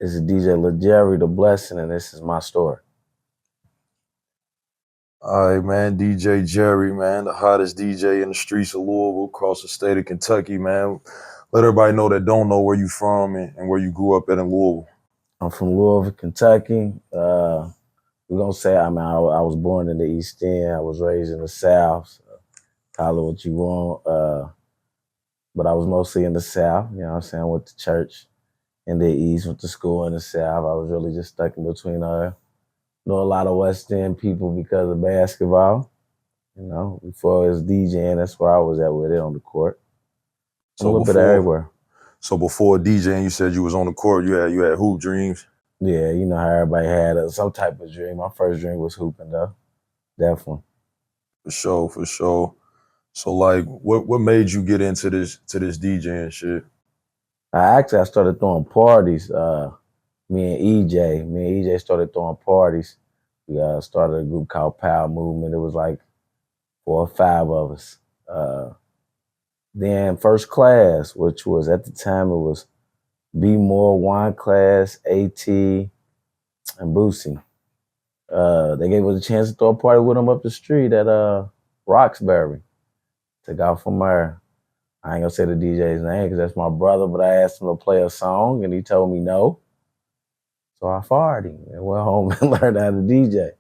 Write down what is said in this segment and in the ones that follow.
This is DJ Lil Jerry, The Blessing, and this is my story. All right, man. DJ Jerry, man, the hottest DJ in the streets of Louisville, across the state of Kentucky, man. Let everybody know that don't know where you from and where you grew up at in Louisville. I'm from Louisville, Kentucky. We're gonna say I was born in the East End. I was raised in the South. So call it what you want. But I was mostly in the South. You know what I'm saying? I went to church in the East, went to school in the South. I was really just stuck in between. Know a lot of West End people because of basketball. You know, before it was DJing, that's where I was at with it on the court. A So little bit of before everywhere. so before DJing, you said you was on the court. You had hoop dreams. Yeah, you know how everybody had some type of dream. My first dream was hooping, though. Definitely. For sure, for sure. So like, what made you get into this DJing shit? I started throwing parties. Me and EJ started throwing parties. We started a group called Power Movement. It was like 4 or 5 of us. Then First Class, which was at the time it was B More, Wine Class, AT, and Boosie. They gave us a chance to throw a party with them up the street at Roxbury. Took off from there. I ain't gonna say the DJ's name because that's my brother, but I asked him to play a song and he told me no. So I fired him and went home and learned how to DJ.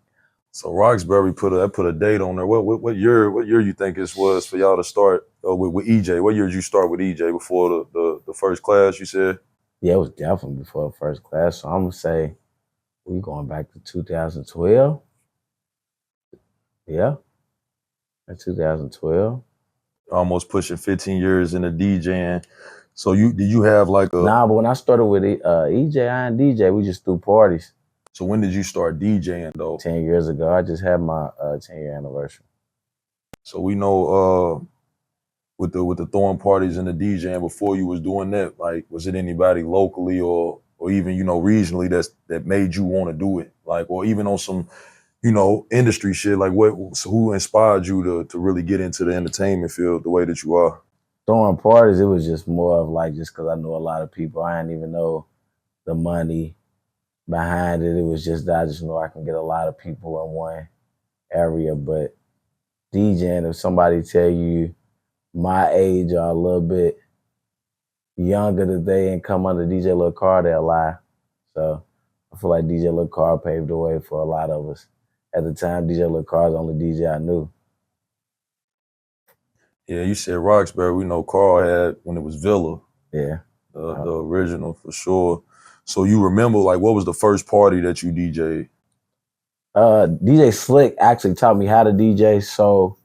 So Roxbury put a date on there. What year you think this was for y'all to start with EJ? What year did you start with EJ before the first class? You said. Yeah, it was definitely before First Class. So I'm gonna say we going back to 2012. Yeah, in 2012. Almost pushing 15 years into DJing. So did you have like a Nah, but when I started with EJ, I and DJ, we just threw parties so when did you start DJing though? 10 years ago. I just had my 10-year anniversary. So we know with the throwing parties and the DJing before you was doing that, like was it anybody locally or even, regionally that made you want to do it? Like or even on some, industry shit, like who inspired you to really get into the entertainment field the way that you are? Throwing parties, it was just more of like just because I knew a lot of people. I didn't even know the money behind it. It was just that I just know I can get a lot of people in one area. But DJing, if somebody tell you my age or a little bit younger that they ain't come under DJ Lil Car, they'll lie. So I feel like DJ Lil Car paved the way for a lot of us. At the time, DJ Lil Car is the only DJ I knew. Yeah, you said Roxbury. We know Carl had when it was Villa, Yeah. the original for sure. So you remember like what was the first party that you DJ'd? DJ Slick actually taught me how to DJ. So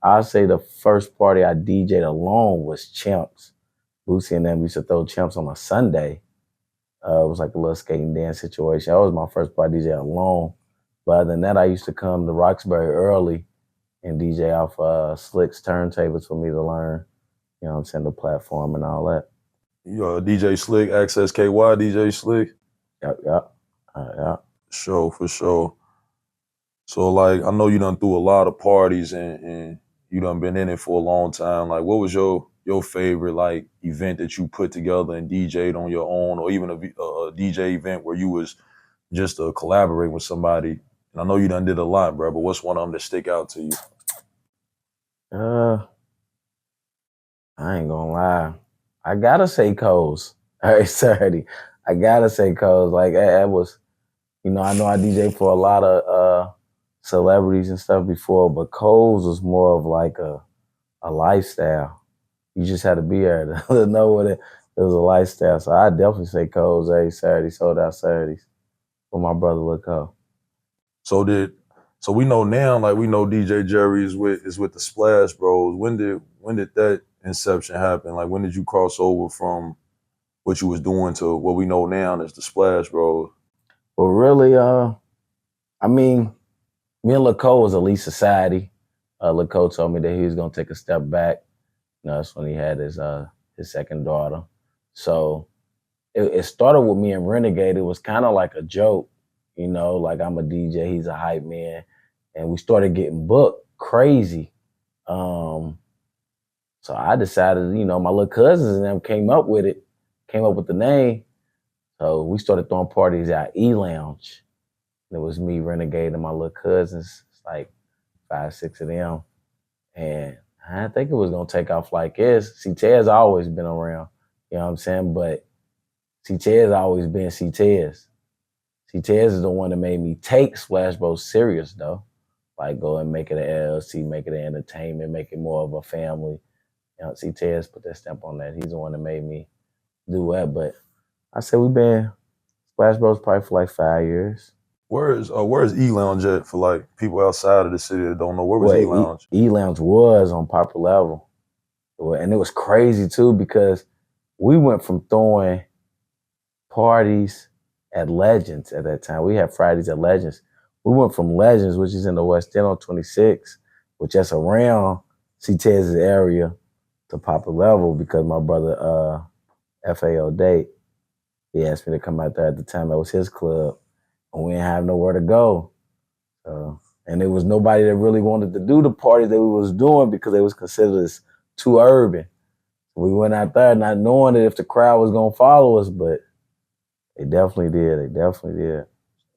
I'd say the first party I DJ'd alone was Chimps. Boosie and them used to throw Chimps on a Sunday. It was like a little skating dance situation. That was my first party DJ alone. But other than that, I used to come to Roxbury early and DJ off Slick's turntables for me to learn, you know what I'm saying, the platform and all that. DJ Slick, Access KY, DJ Slick. Yep. Yeah. For sure. So like I know you done threw a lot of parties and you done been in it for a long time. Like what was your favorite like event that you put together and DJ'd on your own, or even a DJ event where you was just collaborating with somebody? And I know you done did a lot, bro, but what's one of them that stick out to you? I ain't gonna lie. I gotta say Coles. Every Saturday. I gotta say Coles. Like that was, I know I DJ for a lot of celebrities and stuff before, but Coles was more of like a lifestyle. You just had to be there to know what it was a lifestyle. So I definitely say Coles every Saturday, sold out Saturdays for my brother Lil Cole. So we know now, like we know DJ Jerry is with the Splash Bros. When did that inception happen? Like when did you cross over from what you was doing to what we know now as the Splash Bros? But really, I mean, me and Lil Cole was Elite Society. Lil Cole told me that he was gonna take a step back. That's when he had his second daughter. So it started with me and Renegade. It was kind of like a joke, like I'm a DJ, he's a hype man. And we started getting booked crazy. So I decided, my little cousins and them came up with the name. So we started throwing parties at E-Lounge. It was me, Renegade, and my little cousins. It's like 5, 6 of them. And I didn't think it was gonna take off like this. See, Tez always been around, you know what I'm saying? But see, Tez always been Tez. See, Tez is the one that made me take Splash Bros serious though. Like go and make it an LLC, make it an entertainment, make it more of a family. You know, see, Tez put that stamp on that. He's the one that made me do that. But I said we've been Splash Bros probably for like 5 years. Where's E-Lounge at for like people outside of the city that don't know? Where was Well, E-Lounge? E-Lounge was on Popular Level. And it was crazy too because we went from throwing parties at Legends at that time. We had Fridays at Legends. We went from Legends, which is in the West End on 26, which that's around C-Tez's area, to Popular Level because my brother FAO Date, he asked me to come out there at the time. That was his club. And we didn't have nowhere to go. And there was nobody that really wanted to do the party that we was doing because they was considered as too urban. We went out there not knowing that if the crowd was gonna follow us, but they definitely did. They definitely did.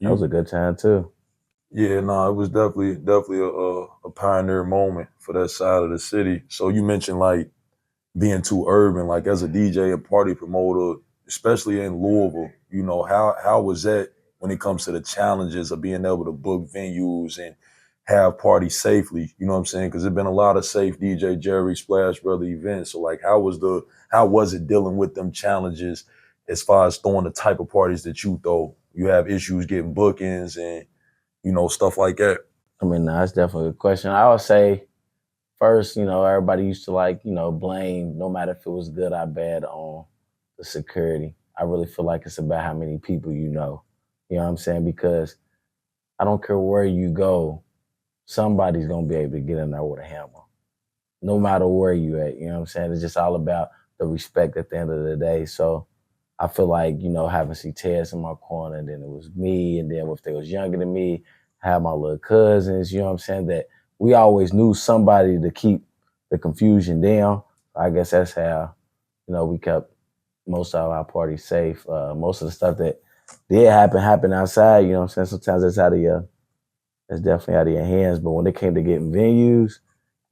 That was a good time too. Yeah, no, it was definitely a pioneer moment for that side of the city. So you mentioned like being too urban, like as a DJ and party promoter, especially in Louisville, you know, how was that when it comes to the challenges of being able to book venues and have parties safely? You know what I'm saying? Because there's been a lot of safe DJ Jerry Splash Brother events. So like how was it dealing with them challenges as far as throwing the type of parties that you throw? You have issues getting bookings and, you know, stuff like that. I mean, no, that's definitely a good question. I would say first, you know, everybody used to like, you know, blame no matter if it was good or bad on the security. I really feel like it's about how many people you know. You know what I'm saying? Because I don't care where you go, somebody's gonna be able to get in there with a hammer. No matter where you at, you know what I'm saying? It's just all about the respect at the end of the day. So I feel like, you know, having C-Tez in my corner, and then it was me, and then if they was younger than me, I had my little cousins, you know what I'm saying, that we always knew somebody to keep the confusion down. I guess that's how, you know, we kept most of our parties safe. Most of the stuff that did happen outside, you know what I'm saying? Sometimes that's definitely out of your hands. But when it came to getting venues,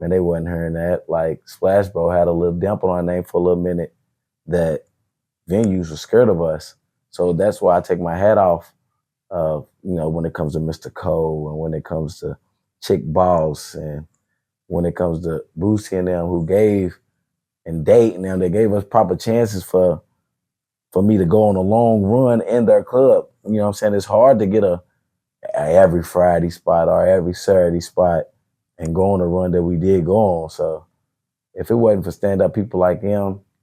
man, they wasn't hearing that. Like Splash Bro had a little dimple on our name for a little minute that venues were scared of us. So that's why I take my hat off you know, when it comes to Mr. Cole and when it comes to Chick Boss and when it comes to Boosie and them who gave and Date and them, they gave us proper chances for me to go on a long run in their club. You know what I'm saying? It's hard to get a every Friday spot or every Saturday spot and go on the run that we did go on. So if it wasn't for stand-up people like him,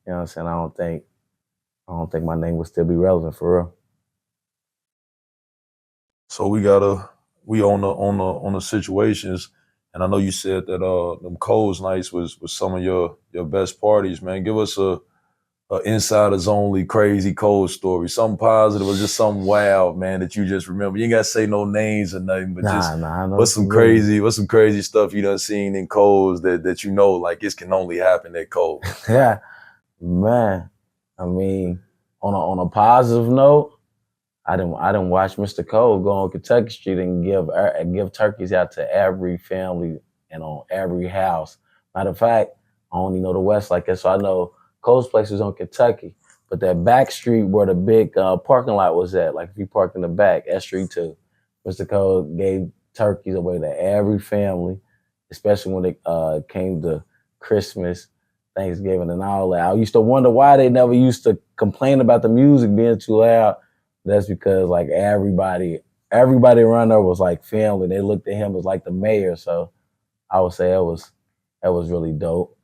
you know what I'm saying, I don't think my name would still be relevant for real. So we on the situations, and I know you said that them Coles nights was some of your best parties, man. Give us a insiders only crazy cold story, something positive or just something wild, man, that you just remember. You ain't gotta say no names or nothing, but just I know what's some crazy stuff you done seen in Coles that you know like this can only happen at Coles. Yeah, man. I mean, on a positive note, I didn't watch Mr. Cole go on Kentucky Street and give turkeys out to every family and on every house. Matter of fact, I only know the West like that, so I know Cole's place was on Kentucky, but that back street where the big parking lot was at, like if you parked in the back, that street too, Mr. Cole gave turkeys away to every family, especially when it came to Christmas, Thanksgiving, and all that. I used to wonder why they never used to complain about the music being too loud. That's because like everybody around there was like family. They looked at him as like the mayor. So I would say that was really dope.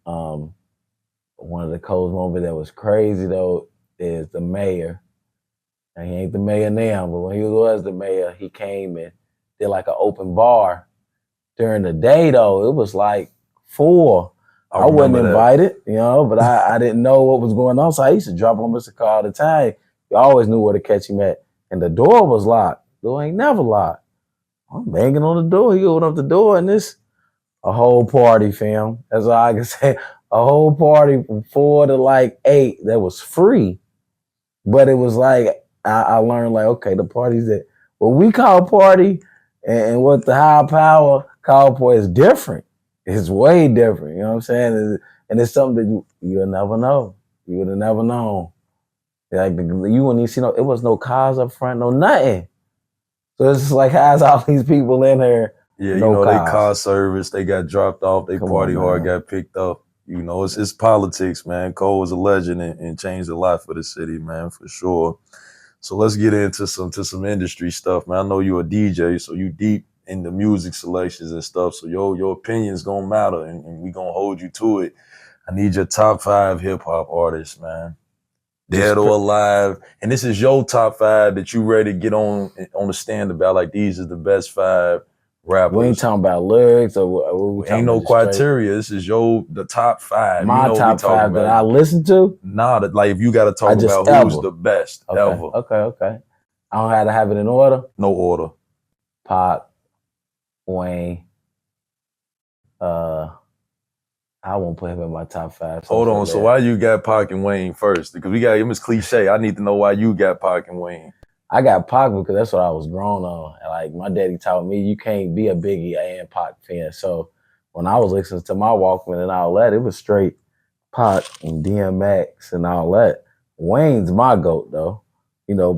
One of the coolest moments that was crazy though is the mayor. And he ain't the mayor now, but when he was the mayor, he came and did like an open bar during the day though. It was like 4. I wasn't invited, you know, but I didn't know what was going on. So I used to drop on Mr. Car all the time. You always knew where to catch him at. And the door was locked. The door ain't never locked. I'm banging on the door. He opened up the door and this a whole party, fam. That's all I can say. A whole party from 4 to like 8 that was free. But it was like I learned like, okay, the parties that what we call party and what the high power call party is different. It's way different. You know what I'm saying? And it's something that you'll never know. You would have never known. Like you wouldn't even see it was no cars up front, no nothing. So it's just like, how's all these people in here? Yeah, No they cars. car service, they got dropped off, they Come party on, hard, man. got picked up. It's politics, man. Cole was a legend and changed a lot for the city, man, for sure. So let's get into some industry stuff, man. I know you're a DJ, so you deep in the music selections and stuff. So your opinion's gonna matter, and we gonna hold you to it. I need your top 5 hip hop artists, man. Dead or alive. And this is your top 5 that you ready to get on the stand about. Like, these is the best 5 rappers. We ain't talking about lyrics or what we talking Ain't no about. Just straight. criteria. This is the top 5. My what top we talking 5 that I about. listen to. Nah, like if you got to talk about who's the best ever. Okay. I don't have to have it in order. No order. Pac, Wayne. I won't put him in my top 5. Hold on. So why you got Pac and Wayne first? Because we got him as cliche. I need to know why you got Pac and Wayne. I got Pac because that's what I was grown on. And like my daddy taught me, you can't be a Biggie and Pac fan. So when I was listening to my Walkman and all that, it was straight Pac and DMX and all that. Wayne's my GOAT though.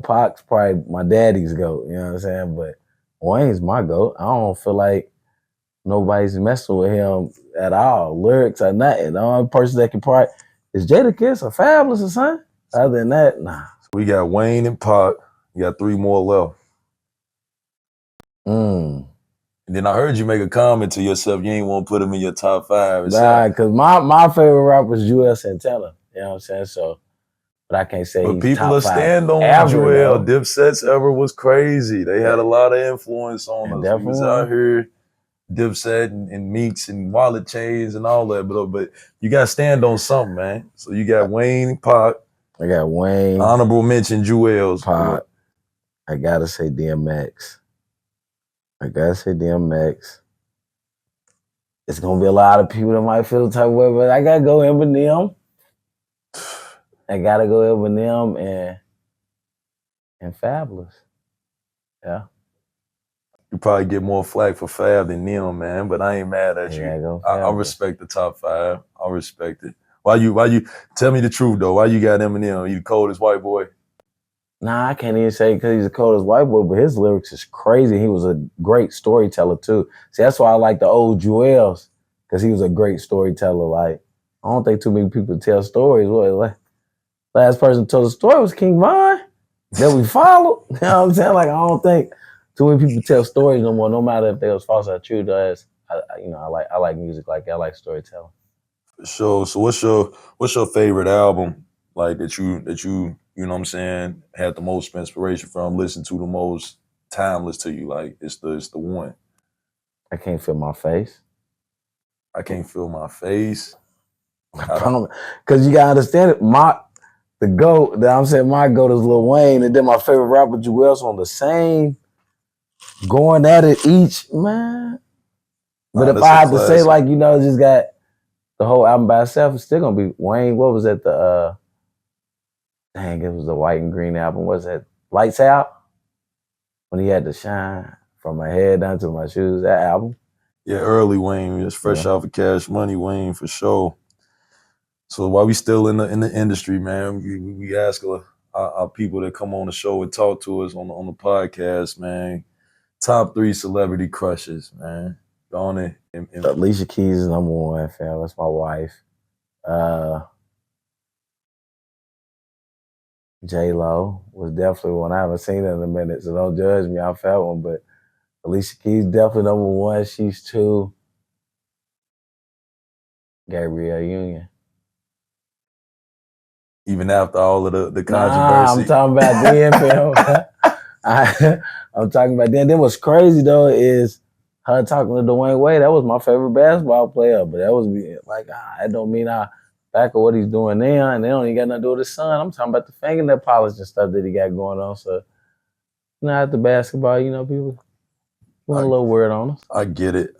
Pac's probably my daddy's GOAT. You know what I'm saying? But Wayne's my GOAT. I don't feel like nobody's messing with him at all. Lyrics or nothing. The only person that can probably is Jadakiss or Fabulous or something. Other than that, nah. So we got Wayne and Pac. You got 3 more left. And then I heard you make a comment to yourself. You ain't want to put him in your top 5. Nah, because my favorite rapper is Joel Santana. You know what I'm saying? So, but I can't say. But he's people top are 5 stand on ever, Joel. Dipset's ever was crazy. They had a lot of influence on us. We was out here. Dipset and Meeks and Wallet Chains and all that, but you got to stand on something, man. So you got Wayne, Pac. I got Wayne. Honorable mention, Jewels. Pac. I gotta say DMX. It's gonna be a lot of people that might feel the type of way, but I gotta go Eminem. And Fabulous. Yeah. You probably get more flack for Fab than them, man, but I ain't mad at you. I respect the top 5. I respect it. Why you tell me the truth though? Why you got Eminem? You the coldest white boy? Nah, I can't even say because he's the coldest white boy, but his lyrics is crazy. He was a great storyteller too. See, that's why I like the old Jewels, because he was a great storyteller. Like, I don't think too many people tell stories. What last person told the story was King Von that we followed. You know what I'm saying? Like, I don't think too many people tell stories no more, no matter if they was false or true. I like music like that. I like storytelling. For sure. So what's your favorite album like that you know what I'm saying, had the most inspiration from, listen to the most, timeless to you? Like it's the one. I Can't Feel My Face. I Can't Feel My Face. Because you gotta understand it. The GOAT that I'm saying, my GOAT is Lil Wayne, and then my favorite rapper Jewels on the same, going at it each, man. But if I had to say, like, just got the whole album by itself, it's still gonna be Wayne. What was that? It was the white and green album. What's that? Lights Out? When he had to shine from my head down to my shoes, that album. Yeah, early Wayne, just fresh off of Cash Money Wayne for sure. So while we still in the industry, man, we ask our people that come on the show and talk to us on the podcast, man. Top 3 celebrity crushes, man. On it. Alicia Keys is number 1, fam. That's my wife. J-Lo was definitely one. I haven't seen her in a minute, so don't judge me off that one. But Alicia Keys definitely number 1. She's 2. Gabrielle Union. Even after all of the controversy. I'm talking about then, fam. I'm talking about then. Then what's crazy though is her talking to Dwayne Wade. That was my favorite basketball player, but that was like, that don't mean I back of what he's doing now, and they don't even got nothing to do with his son. I'm talking about the fingernail polish and stuff that he got going on. So, at the basketball, people went a little weird on us. I get it.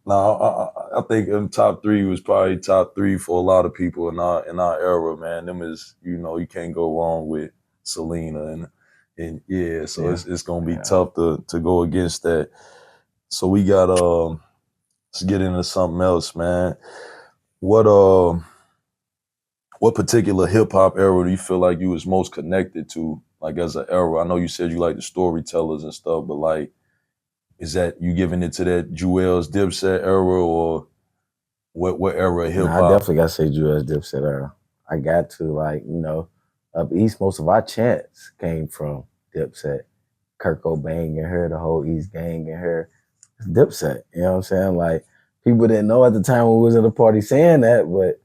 No, I think in top 3 was probably top 3 for a lot of people in our era, man. Them is, you can't go wrong with Selena. And yeah, so Yeah. it's gonna be Yeah. tough to go against that. So we got let's get into something else, man. What what particular hip hop era do you feel like you was most connected to, like as an era? I know you said you like the storytellers and stuff, but like, is that you giving it to that Jewel's Dipset era, or what era of No, hip I hop? definitely got to say Jules Dipset era. I got to, like, up east, most of our chants came from Dipset. Kurt Cobain and her, the whole East Gang and her. It's Dipset. You know what I'm saying? Like, people didn't know at the time when we was at the party saying that, but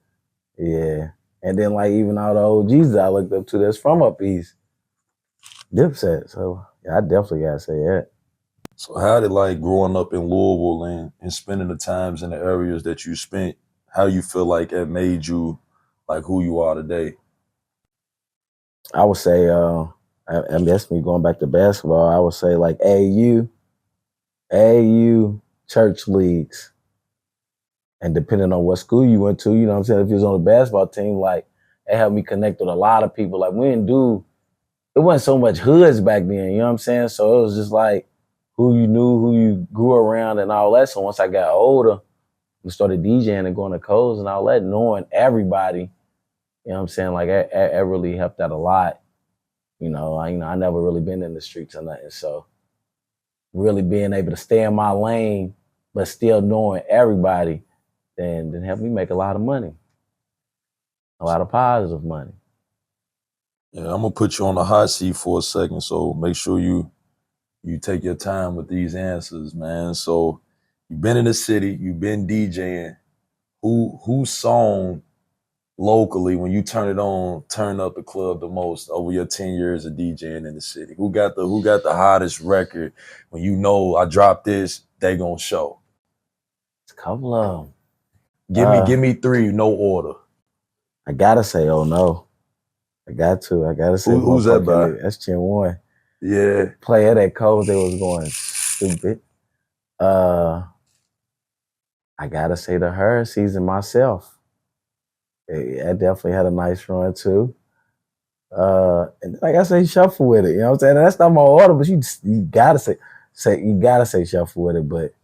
yeah. And then, like, even all the OGs that I looked up to that's from up east, Dipset. So yeah, I definitely gotta say that. So how did, like, growing up in Louisville and spending the times in the areas that you spent, how you feel like it made you like who you are today? I would say, and that's me going back to basketball. I would say like AU, church leagues, and depending on what school you went to, you know what I'm saying. If you was on the basketball team, like it helped me connect with a lot of people. Like we didn't do, it wasn't so much hoods back then. You know what I'm saying. So it was just like who you knew, who you grew around, and all that. So once I got older, we started DJing and going to codes and all that, knowing everybody. You know what I'm saying? Like it really helped out a lot. I never really been in the streets or nothing. So really being able to stay in my lane, but still knowing everybody, then helped me make a lot of money, a lot of positive money. Yeah, I'm gonna put you on the hot seat for a second, so make sure you take your time with these answers, man. So you've been in the city, you've been DJing. Whose song locally, when you turn it on, turn up the club the most over your 10 years of DJing in the city? Who got the hottest record when you know I dropped this, they gonna show? It's a couple of them. Give me three, no order. I gotta say, oh no, I gotta say, Who's that motherfucking by? that's Gen One. Yeah. Play at that codes, they was going stupid. Uh, I gotta say the her season myself. I definitely had a nice run too. And like I say, shuffle with it. You know what I'm saying? That's not my order, but you gotta say shuffle with it. But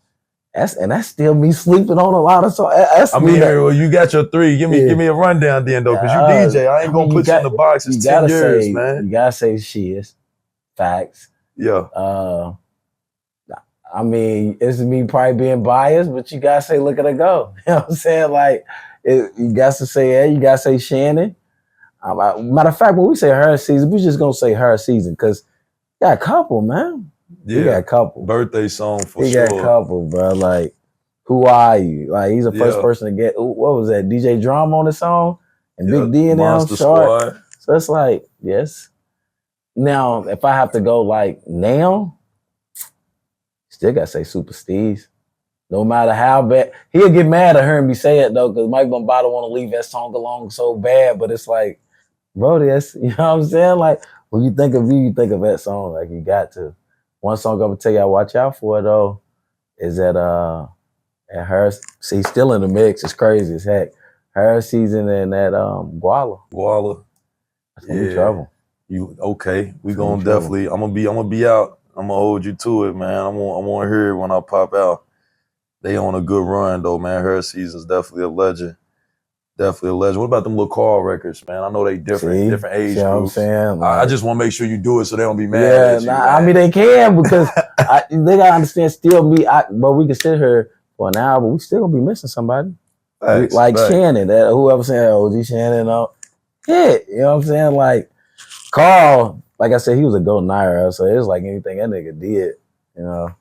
that's still me sleeping on a lot of songs. That's I me mean, that well, you got your three. Give me yeah. give me a rundown then though, cause you DJ. I I ain't gonna mean put you in the box. It's 10 years, man. you gotta say she is facts. Yeah. Uh, I mean, it's me probably being biased, but you gotta say look at her go. You know what I'm saying? Like you got to say that. You gotta say Shannon. Matter of fact, when we say her season, we just gonna say her season because got a couple, man. He got Yeah. a couple. Birthday song for He got a sure. couple, bro. Like, who are you? Like, he's the first Yeah. person to get. What was that? DJ Drama on the song and Yeah. Big D and them Monster short. Squad. So it's like, yes. Now, if I have to go like now, still gotta say Super Steez. No matter how bad, he'll get mad at hearing me say it though, because Mike Bombado want to leave that song alone so bad. But it's like, bro, that's you know what I'm saying. Like when you think of you think of that song. Like you got to. One song I'm gonna tell y'all watch out for though is that at her see still in the mix. It's crazy as heck. Her season and that Guala. Guala. That's gonna be Yeah. trouble. You okay? We It's gonna be gonna trouble. definitely. I'm gonna be out. I'm gonna hold you to it, man. I want to hear it when I pop out. They on a good run though, man. Her season's definitely a legend. Definitely a legend. What about them little Carl records, man? I know they different See age what I'm groups. saying? I Like, just want to make sure you do it so they don't be mad yeah, at you, nah, I man. mean they can because they gotta understand still me. But we can sit here for an hour, but we still gonna be missing somebody. Facts, Like facts. Shannon, that whoever saying OG Shannon, hit. You know what I'm saying? Like Carl, like I said, he was a golden Naira, so it was like anything that nigga did. You know,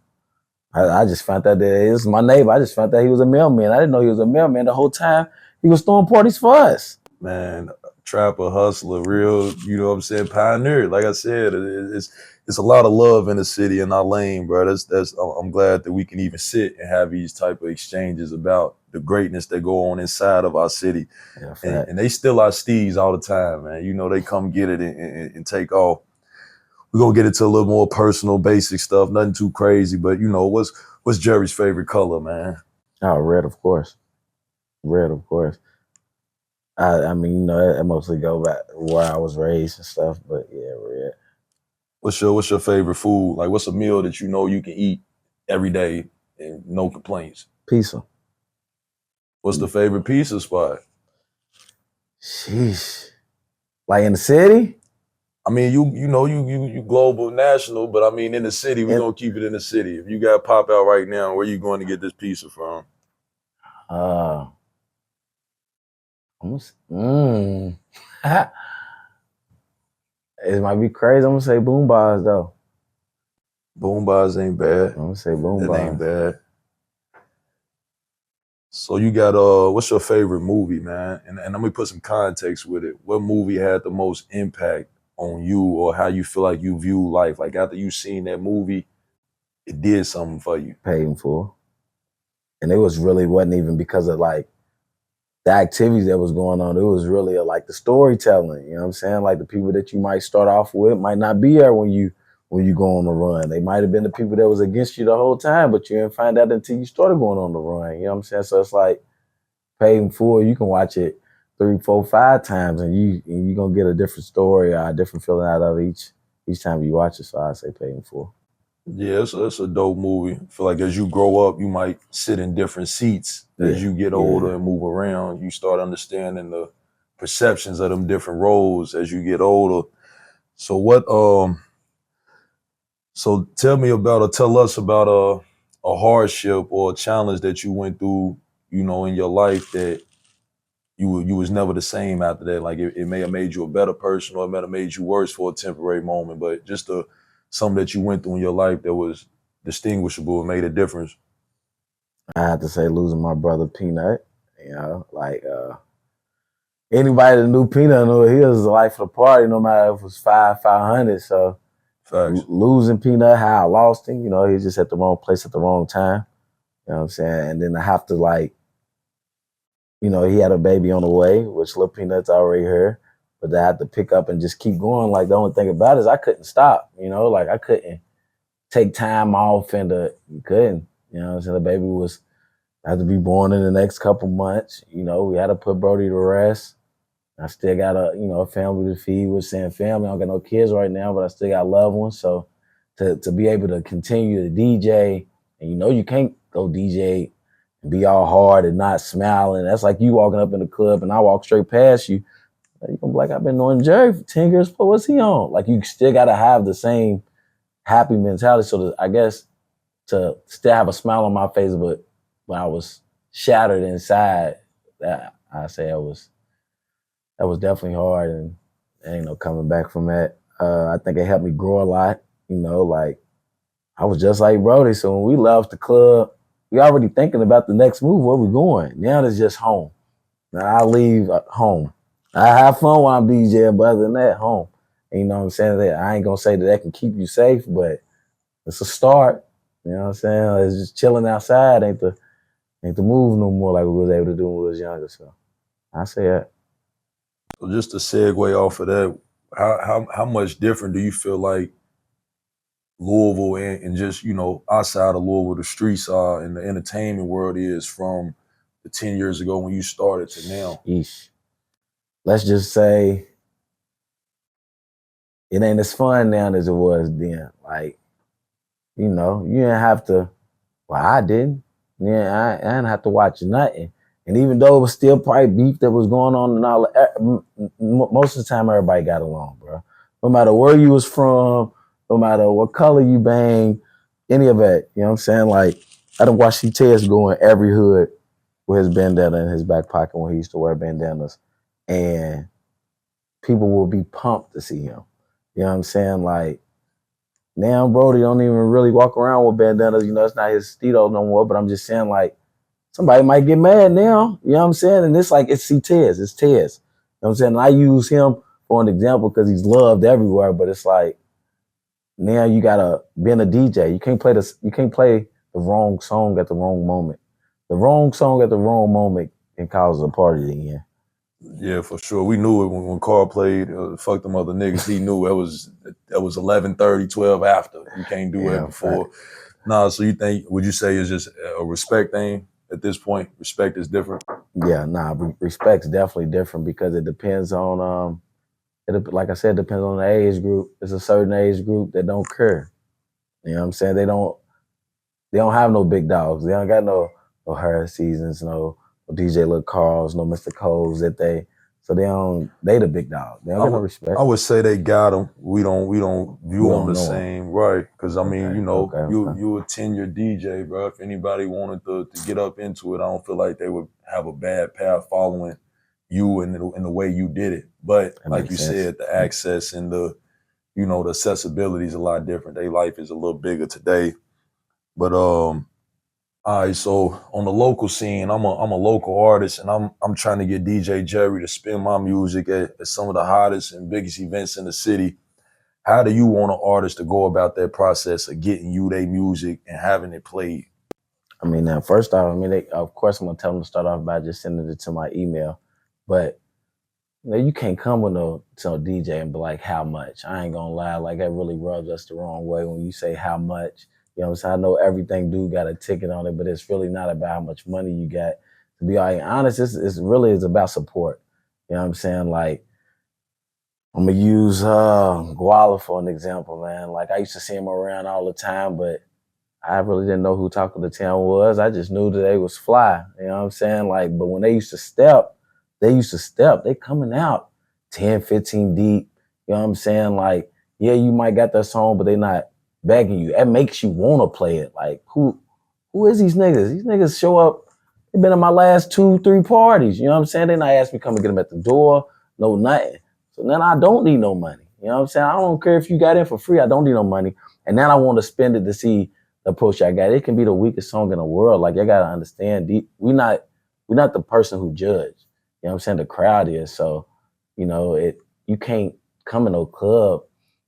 I just found out that this is my neighbor. I just found out he was a mailman. I didn't know he was a mailman the whole time. He was throwing parties for us. Man, trapper, hustler, real, you know what I'm saying, pioneer. Like I said, it's a lot of love in the city in our lane, bro. That's I'm glad that we can even sit and have these type of exchanges about the greatness that go on inside of our city. Yeah, And they still our steeds all the time, man. You know, they come get it and take off. We're gonna get into a little more personal, basic stuff, nothing too crazy, but you know, what's Jerry's favorite color, man? Oh, red, of course. Red, of course. I mean, I mostly go back where I was raised and stuff, but yeah, red. What's your favorite food? Like, what's a meal that you know you can eat every day and no complaints? Pizza. What's the favorite pizza spot? Sheesh. Like in the city? I mean, you global, national, but I mean, in the city, we're gonna keep it in the city. If you got to pop out right now, where you going to get this pizza from? It might be crazy. I'm gonna say Boom Bars though. Boom Bars ain't bad. I'm gonna say Boom That Bars. ain't bad. So you got what's your favorite movie, man? And let me put some context with it. What movie had the most impact on you, or how you feel like you view life? Like after you seen that movie, it did something for you. Paid in full. And it wasn't even because of like the activities that was going on. It was really like the storytelling. You know what I'm saying? Like the people that you might start off with might not be there when you go on the run. They might have been the people that was against you the whole time, but you didn't find out until you started going on the run. You know what I'm saying? So it's like Paid in Full. You can watch it 3, 4, 5 times, and you're gonna get a different story or a different feeling out of each time you watch it. So I say Paid in Full. Yeah, it's a dope movie. I feel like as you grow up, you might sit in different seats. As you get older and move around, you start understanding the perceptions of them different roles as you get older. So so tell us about a hardship or a challenge that you went through, in your life that you was never the same after that. Like it may have made you a better person, or it may have made you worse for a temporary moment, but just something that you went through in your life that was distinguishable and made a difference. I had to say losing my brother Peanut. You know, like anybody that knew Peanut knew he was the life of the party, no matter if it was 500. So Facts. losing Peanut, how I lost him, he was just at the wrong place at the wrong time. You know what I'm saying? And then I have to he had a baby on the way, which Lil Peanut's already here. But I had to pick up and just keep going. Like the only thing about it is I couldn't stop, like I couldn't take time off and you couldn't. You know what I'm saying? The baby had to be born in the next couple months. We had to put Brody to rest. I still got a family to feed. We're saying family. I don't got no kids right now, but I still got loved ones. So to be able to continue to DJ, and you can't go DJ and be all hard and not smiling. That's like you walking up in the club and I walk straight past you. You gonna be like, I've been knowing Jerry for 10 years. But what's he on? Like you still gotta have the same happy mentality. So I guess to still have a smile on my face, but when I was shattered inside, that I say that was definitely hard, and ain't no coming back from that. I think it helped me grow a lot. Like I was just like Brody. So when we left the club, we already thinking about the next move, where we going. Now it's just home. Now I leave home. I have fun while I'm DJing, but other than that, home. And you know what I'm saying? That I ain't gonna say that can keep you safe, but it's a start. You know what I'm saying? It's just chilling outside ain't the move no more like we was able to do when we was younger. So I say that. So just to segue off of that, how much different do you feel like Louisville and just outside of Louisville, the streets are and the entertainment world is from the 10 years ago when you started to now? Yeesh. Let's just say it ain't as fun now as it was then. Like, you didn't have to. Well, I didn't. Yeah, I didn't have to watch nothing. And even though it was still probably beef that was going on and all, most of the time everybody got along, bro. No matter where you was from, no matter what color you bang, any of that. You know what I'm saying? Like, I done watched CTS go in every hood with his bandana in his back pocket when he used to wear bandanas. And people will be pumped to see him. You know what I'm saying? Like, now Brody don't even really walk around with bandanas. It's not his stilo no more. But I'm just saying, like, somebody might get mad now. You know what I'm saying? And it's like, it's Tez. It's Tez. You know what I'm saying? And I use him for an example because he's loved everywhere. But it's like, now you gotta being a DJ. You can't play the wrong song at the wrong moment. The wrong song at the wrong moment can cause a party to end. Yeah, for sure. We knew it when Carl played Fuck Them Other Niggas. He knew that was 11:30, 12 after. You can't do it before. Right. Nah, so would you say it's just a respect thing at this point? Respect is different? Yeah, nah, respect's definitely different because it depends on like I said, depends on the age group. It's a certain age group that don't care. You know what I'm saying? They don't have no big dogs. They don't got no Harris Seasons, no DJ Lil Carls, no Mr. Coles so they the big dog. They don't get no respect. I would say they got them. We don't view them the know 'em. same, right? Because I mean, Okay. you a tenured DJ, bro. If anybody wanted to get up into it, I don't feel like they would have a bad path following you and the way you did it. But That like makes you sense. said, the access and the accessibility is a lot different. Their life is a little bigger today. But all right, so on the local scene, I'm a local artist, and I'm trying to get DJ Jerry to spin my music at some of the hottest and biggest events in the city. How do you want an artist to go about that process of getting you their music and having it played? I mean, now first off, of course, I'm gonna tell them to start off by just sending it to my email, but you can't come with to a DJ and be like, how much? I ain't gonna lie, like that really rubs us the wrong way when you say how much. You know what I'm saying? I know everything do got a ticket on it, but it's really not about how much money you got. To be honest, it's really is about support. You know what I'm saying? Like, I'm gonna use Guala for an example, man. Like I used to see him around all the time, but I really didn't know who Talk of the Town was. I just knew that they was fly. You know what I'm saying? Like, but when they used to step, they coming out 10, 15 deep. You know what I'm saying? Like, yeah, you might got that song, but they not begging you. That makes you want to play it. Like, who is these niggas? These niggas show up. They've been in my last 2-3 parties. You know what I'm saying? They not ask me to come and get them at the door. No, nothing. So then I don't need no money. You know what I'm saying? I don't care if you got in for free. I don't need no money. And then I want to spend it to see the approach I got. It can be the weakest song in the world. Like, you gotta understand, we're not the person who judge. You know what I'm saying? The crowd is. So, you can't come in no club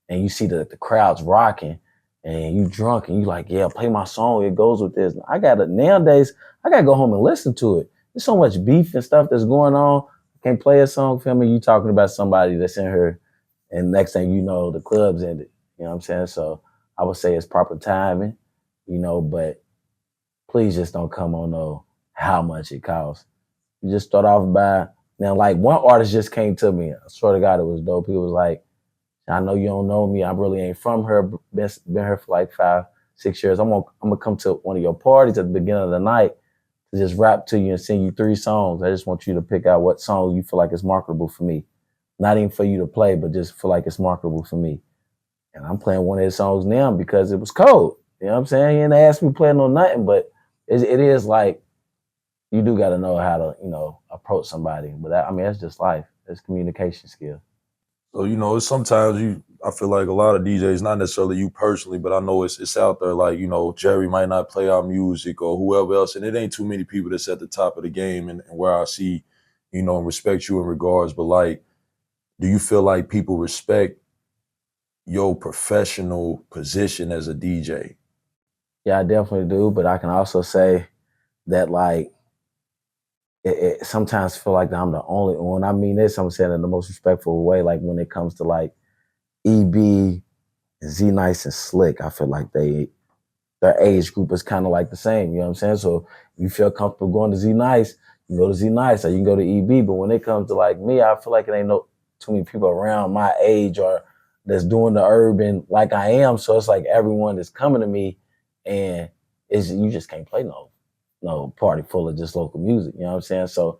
and you see that the crowd's rocking and you drunk and you like, yeah, play my song. It goes with this. Nowadays, I gotta go home and listen to it. There's so much beef and stuff that's going on. I can't play a song for me. You talking about somebody that's in here, and next thing you know, the club's ended. You know what I'm saying? So I would say it's proper timing, but please just don't come on how much it costs. You just start off by, now, like one artist just came to me. I swear to God, it was dope. He was like, I know you don't know me. I really ain't from here. Been here for like 5-6 years. I'm gonna come to one of your parties at the beginning of the night to just rap to you and sing you 3 songs. I just want you to pick out what song you feel like is marketable for me. Not even for you to play, but just feel like it's marketable for me. And I'm playing one of his songs now because it was cold. You know what I'm saying? He didn't ask me playing no nothing, but it is like, you do got to know how to, approach somebody. But that's just life. It's communication skill. So sometimes I feel like a lot of DJs, not necessarily you personally, but I know it's out there. Like Jerry might not play our music or whoever else, and it ain't too many people that's at the top of the game and where I see, and respect you in regards. But like, do you feel like people respect your professional position as a DJ? Yeah, I definitely do. But I can also say that, like, it sometimes feel like I'm the only one. I mean this, I'm saying in the most respectful way. Like when it comes to like EB, Z Nice, and Slick, I feel like their age group is kind of like the same. You know what I'm saying? So if you feel comfortable going to Z Nice, you go to Z Nice, or you can go to EB. But when it comes to like me, I feel like it ain't too many people around my age or that's doing the urban like I am. So it's like everyone is coming to me, and you just can't play no party full of just local music. You know what I'm saying? So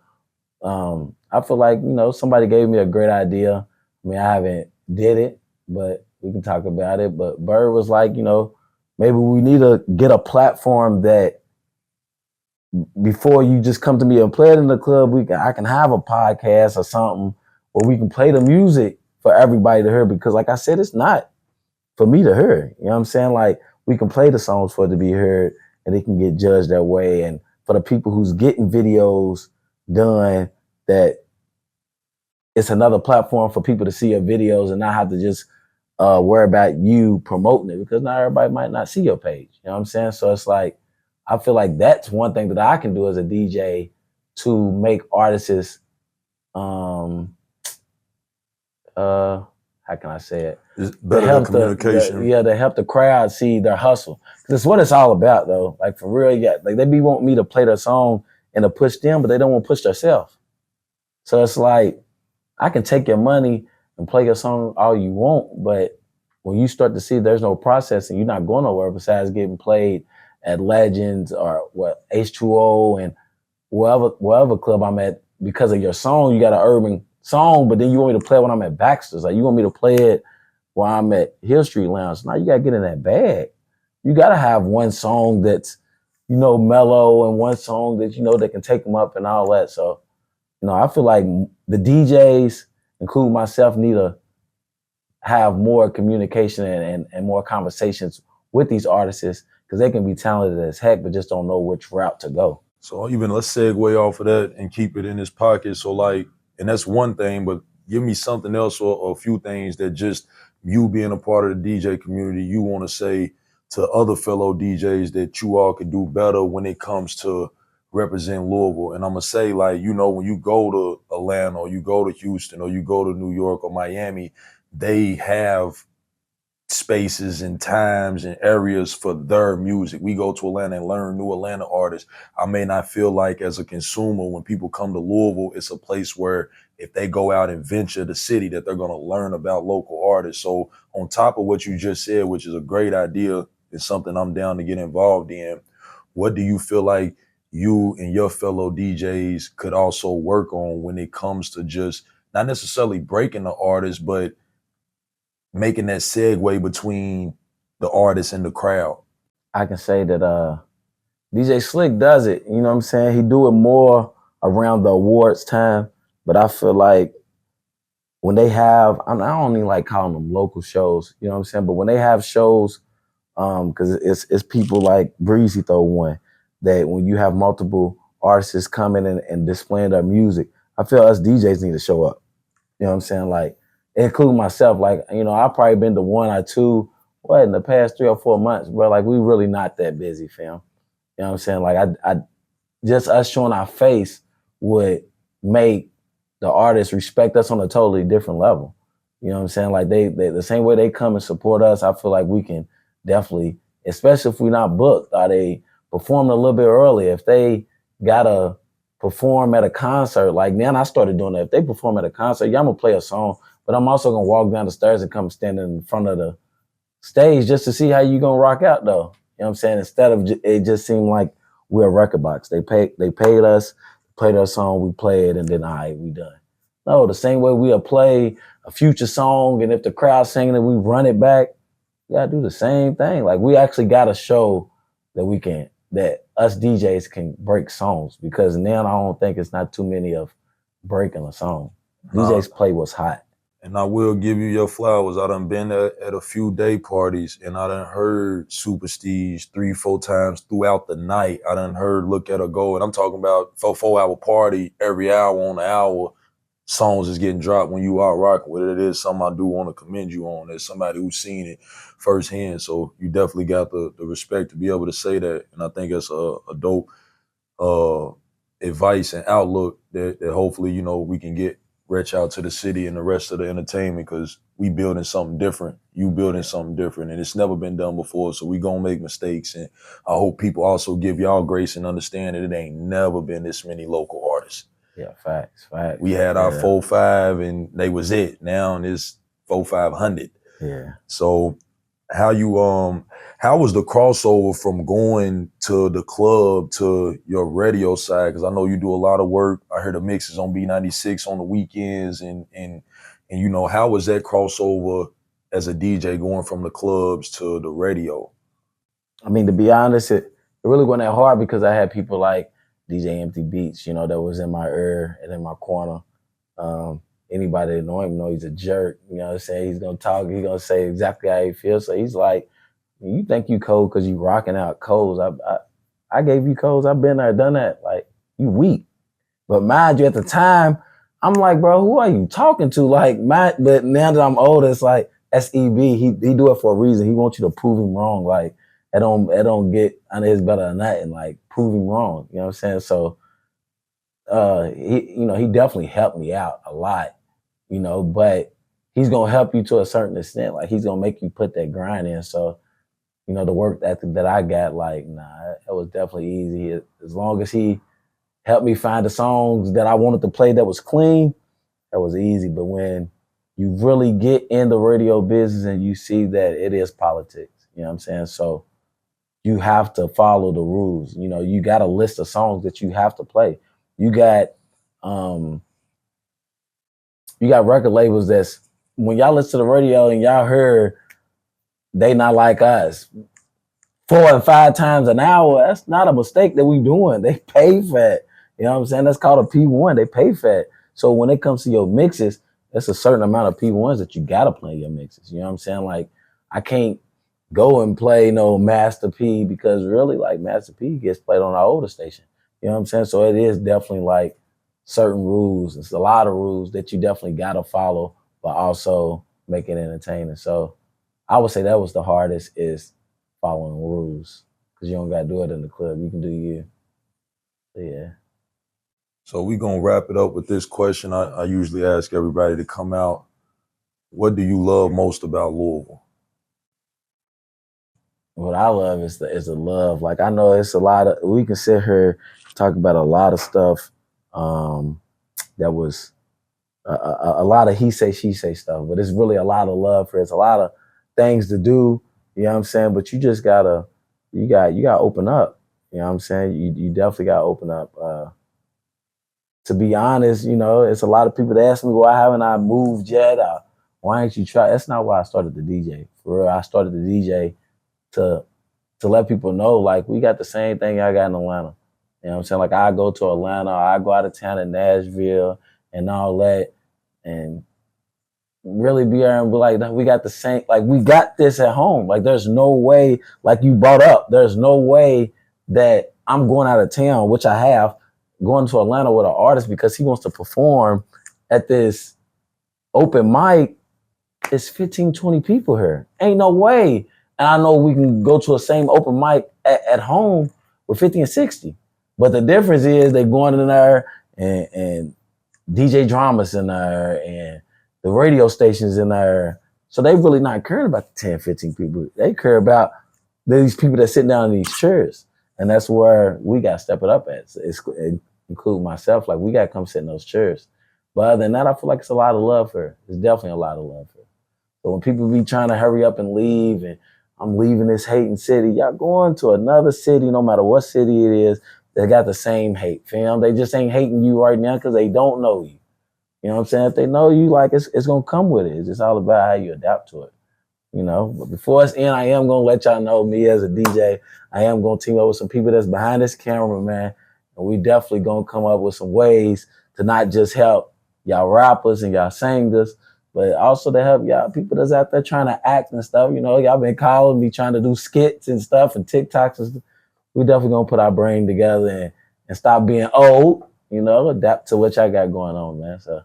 I feel like, somebody gave me a great idea. I mean, I haven't did it, but we can talk about it. But Bird was like, maybe we need to get a platform that before you just come to me and play it in the club, I can have a podcast or something where we can play the music for everybody to hear. Because like I said, it's not for me to hear. You know what I'm saying? Like, we can play the songs for it to be heard and they can get judged that way. And for the people who's getting videos done, that it's another platform for people to see your videos and not have to just worry about you promoting it, because not everybody might not see your page. You know what I'm saying? So it's like, I feel like that's one thing that I can do as a DJ to make artists, how can I say it? It's better communication. To help the crowd see their hustle. Because it's what it's all about, though. Like, for real, yeah. Like, they be wanting me to play their song and to push them, but they don't want to push themselves. So it's like, I can take your money and play your song all you want, but when you start to see there's no processing, you're not going nowhere besides getting played at Legends or what H2O and wherever club I'm at because of your song. You got an urban song, but then you want me to play it when I'm at Baxter's. Like you want me to play it while I'm at Hill Street Lounge. Now you gotta get in that bag. You gotta have one song that's, mellow and one song that that can take them up and all that. So, I feel like the DJs, including myself, need to have more communication and more conversations with these artists because they can be talented as heck, but just don't know which route to go. So even let's segue off of that and keep it in his pocket. So like, and that's one thing, but give me something else or a few things that just you being a part of the DJ community, you want to say to other fellow DJs that you all could do better when it comes to represent Louisville. And I'm gonna say, like, when you go to Atlanta or you go to Houston or you go to New York or Miami, they have spaces and times and areas for their music. We go to Atlanta and learn new Atlanta artists. I may not feel like as a consumer, when people come to Louisville, it's a place where if they go out and venture the city, that they're going to learn about local artists. So on top of what you just said, which is a great idea, it's something I'm down to get involved in. What do you feel like you and your fellow DJs could also work on when it comes to just not necessarily breaking the artist, but making that segue between the artist and the crowd? I can say that DJ Slick does it. You know what I'm saying? He do it more around the awards time, but I feel like when they have, I don't even like calling them local shows. You know what I'm saying? But when they have shows, because it's people like Breezy throw one that when you have multiple artists coming and displaying their music, I feel us DJs need to show up. You know what I'm saying? Like, including myself, like, I've probably been to one or two, in the past 3 or 4 months, bro. Like, we really not that busy, fam. You know what I'm saying? Like, I just us showing our face would make the artists respect us on a totally different level. You know what I'm saying? Like, they the same way they come and support us, I feel like we can definitely, especially if we're not booked, or they performing a little bit earlier. If they gotta perform at a concert, like now I started doing that. If they perform at a concert, yeah, I'm gonna play a song, but I'm also gonna walk down the stairs and come stand in front of the stage just to see how you gonna rock out though. You know what I'm saying? Instead of it just seemed like we're a record box. They paid us, played our song, we play it, and then all right, we done. No, the same way we'll play a future song, and if the crowd's singing it, we run it back. We gotta do the same thing. Like we actually gotta show that us DJs can break songs, because now I don't think it's not too many of breaking a song. DJs play what's hot. And I will give you your flowers. I done been at a few day parties and I done heard Super Steez 3-4 times throughout the night. I done heard Look at Her Go. And I'm talking about 4-hour party, every hour on the hour. Songs is getting dropped when you out rocking with it. It is something I do want to commend you on. As somebody who's seen it firsthand. So you definitely got the respect to be able to say that. And I think it's a dope advice and outlook that hopefully, we can get reach out to the city and the rest of the entertainment, because we building something different. You building something different, and it's never been done before. So we gonna make mistakes, and I hope people also give y'all grace and understand that it ain't never been this many local artists. Yeah, facts. We had our 4-5 and they was it. Now it's 4-500. Yeah. So how was the crossover from going to the club to your radio side? Because I know you do a lot of work. I heard the mixes on B96 on the weekends, and how was that crossover as a DJ going from the clubs to the radio? I mean, to be honest, it really wasn't that hard because I had people like DJ Empty Beats, that was in my ear and in my corner. Anybody that know him know he's a jerk. You know what I'm saying? He's gonna talk, he's gonna say exactly how he feels. So he's like, you think you cold because you rocking out codes. I gave you codes. I've been there, done that. Like, you weak. But mind you, at the time, I'm like, bro, who are you talking to? Like, but now that I'm older, it's like SEB, he do it for a reason. He wants you to prove him wrong. Like, it don't get under his better than that, and like prove him wrong. You know what I'm saying? So he definitely helped me out a lot, but he's gonna help you to a certain extent. Like, he's gonna make you put that grind in. So, the work ethic that I got, like, nah, it was definitely easy. As long as he helped me find the songs that I wanted to play that was clean, that was easy. But when you really get in the radio business and you see that it is politics. You know what I'm saying? So you have to follow the rules. You know, you got a list of songs that you have to play. You got um you got record labels that's when y'all listen to the radio and y'all heard They Not Like Us 4 and 5 times an hour, that's not a mistake that we doing. They pay for it. You know what I'm saying? That's called a P1. They pay for it. So when it comes to your mixes, that's a certain amount of P1s that you gotta play in your mixes. You know what I'm saying? Like I can't go and play no Master P because really like Master P gets played on our older station. You know what I'm saying? So it is definitely like certain rules. It's a lot of rules that you definitely gotta follow, but also make it entertaining. So I would say that was the hardest is following rules because you don't got to do it in the club. You can do you. So, yeah. So we gonna wrap it up with this question. I usually ask everybody to come out. What do you love most about Louisville? What I love is the love. Like I know it's a lot of we can sit here talk about a lot of stuff that was a lot of he say she say stuff, but it's really a lot of love for it. It's a lot of things to do. You know what I'm saying? But you just gotta you gotta open up. You know what I'm saying? You definitely gotta open up. To be honest, you know, it's a lot of people that ask me why haven't I moved yet? Why ain't you try? That's not why I started the DJ. For real, I started the DJ to let people know like we got the same thing I got in Atlanta. You know what I'm saying? Like I go to Atlanta, I go out of town in Nashville and all that, and really be there and be like, we got the same, like we got this at home. Like there's no way, like you brought up, there's no way that I'm going out of town, which I have, going to Atlanta with an artist because he wants to perform at this open mic. It's 15, 20 people here. Ain't no way. And I know we can go to a same open mic at home with 50 and 60. But the difference is they going in there and DJ Drama's in there and the radio stations in there. So they really not caring about the 10, 15 people. They care about these people that sit down in these chairs. And that's where we got to step it up at. So it include myself. Like we got to come sit in those chairs. But other than that, I feel like it's a lot of love for her. It's definitely a lot of love for her. So when people be trying to hurry up and leave and I'm leaving this hating city, y'all going to another city, no matter what city it is, they got the same hate, fam. They just ain't hating you right now because they don't know you. You know what I'm saying? If they know you, like it's gonna come with it. It's just all about how you adapt to it. You know, but before it's in, I am gonna let y'all know me as a DJ. I am gonna team up with some people that's behind this camera, man. And we definitely gonna come up with some ways to not just help y'all rappers and y'all singers, but also to help y'all people that's out there trying to act and stuff. You know, y'all been calling me trying to do skits and stuff and TikToks and stuff. We definitely gonna put our brain together and stop being old, you know, adapt to what y'all got going on, man. So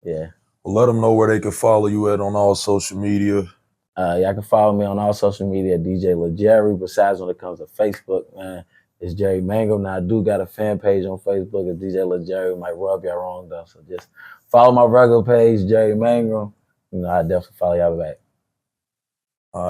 yeah. Well, let them know where they can follow you at on all social media. Y'all can follow me on all social media, DJ LaJerry. Besides, when it comes to Facebook, man, it's Jerry Mangum. Now, I do got a fan page on Facebook. It's DJ LaJerry. Might rub y'all wrong, though. So just follow my regular page, Jerry Mangum. You know, I definitely follow y'all back.